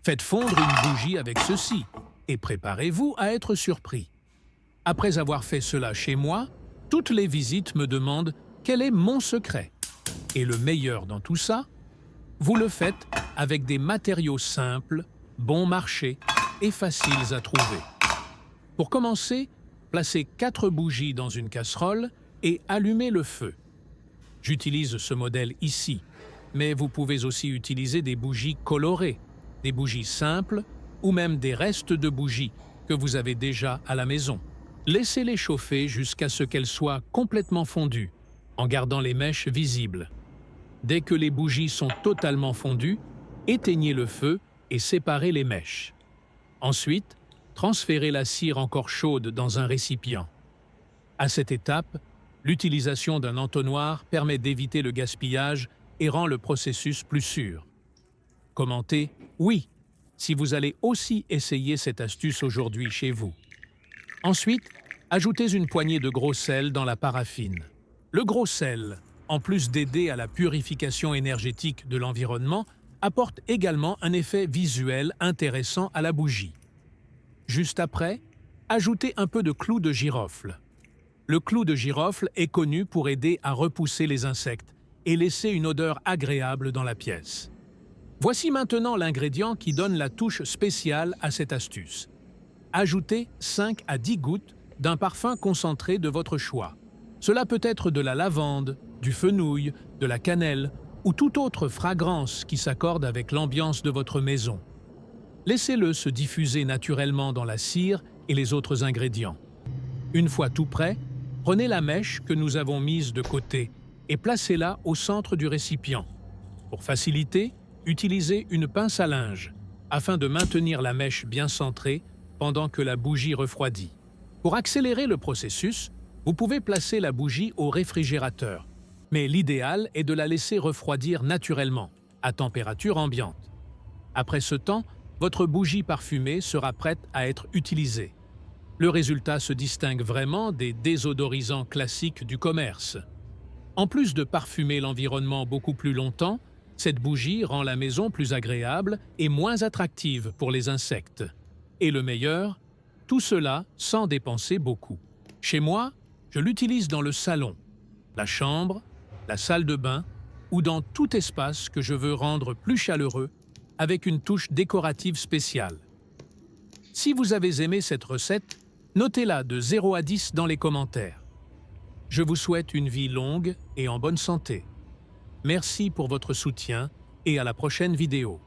Faites fondre une bougie avec ceci et préparez-vous à être surpris. Après avoir fait cela chez moi, toutes les visites me demandent quel est mon secret. Et le meilleur dans tout ça, vous le faites avec des matériaux simples, bon marché et faciles à trouver. Pour commencer, placez 4 bougies dans une casserole et allumez le feu. J'utilise ce modèle ici, mais vous pouvez aussi utiliser des bougies colorées, des bougies simples ou même des restes de bougies que vous avez déjà à la maison. Laissez-les chauffer jusqu'à ce qu'elles soient complètement fondues, en gardant les mèches visibles. Dès que les bougies sont totalement fondues, éteignez le feu et séparez les mèches. Ensuite, transférez la cire encore chaude dans un récipient. À cette étape, l'utilisation d'un entonnoir permet d'éviter le gaspillage et rend le processus plus sûr. Commentez « Oui » si vous allez aussi essayer cette astuce aujourd'hui chez vous. Ensuite, ajoutez une poignée de gros sel dans la paraffine. Le gros sel, en plus d'aider à la purification énergétique de l'environnement, apporte également un effet visuel intéressant à la bougie. Juste après, ajoutez un peu de clou de girofle. Le clou de girofle est connu pour aider à repousser les insectes et laisser une odeur agréable dans la pièce. Voici maintenant l'ingrédient qui donne la touche spéciale à cette astuce. Ajoutez 5 à 10 gouttes d'un parfum concentré de votre choix. Cela peut être de la lavande, du fenouil, de la cannelle ou toute autre fragrance qui s'accorde avec l'ambiance de votre maison. Laissez-le se diffuser naturellement dans la cire et les autres ingrédients. Une fois tout prêt, prenez la mèche que nous avons mise de côté et placez-la au centre du récipient. Pour faciliter, utilisez une pince à linge afin de maintenir la mèche bien centrée pendant que la bougie refroidit. Pour accélérer le processus, vous pouvez placer la bougie au réfrigérateur, mais l'idéal est de la laisser refroidir naturellement, à température ambiante. Après ce temps, votre bougie parfumée sera prête à être utilisée. Le résultat se distingue vraiment des désodorisants classiques du commerce. En plus de parfumer l'environnement beaucoup plus longtemps, cette bougie rend la maison plus agréable et moins attractive pour les insectes. Et le meilleur, tout cela sans dépenser beaucoup. Chez moi, je l'utilise dans le salon, la chambre, la salle de bain ou dans tout espace que je veux rendre plus chaleureux avec une touche décorative spéciale. Si vous avez aimé cette recette, notez-la de 0 à 10 dans les commentaires. Je vous souhaite une vie longue et en bonne santé. Merci pour votre soutien et à la prochaine vidéo.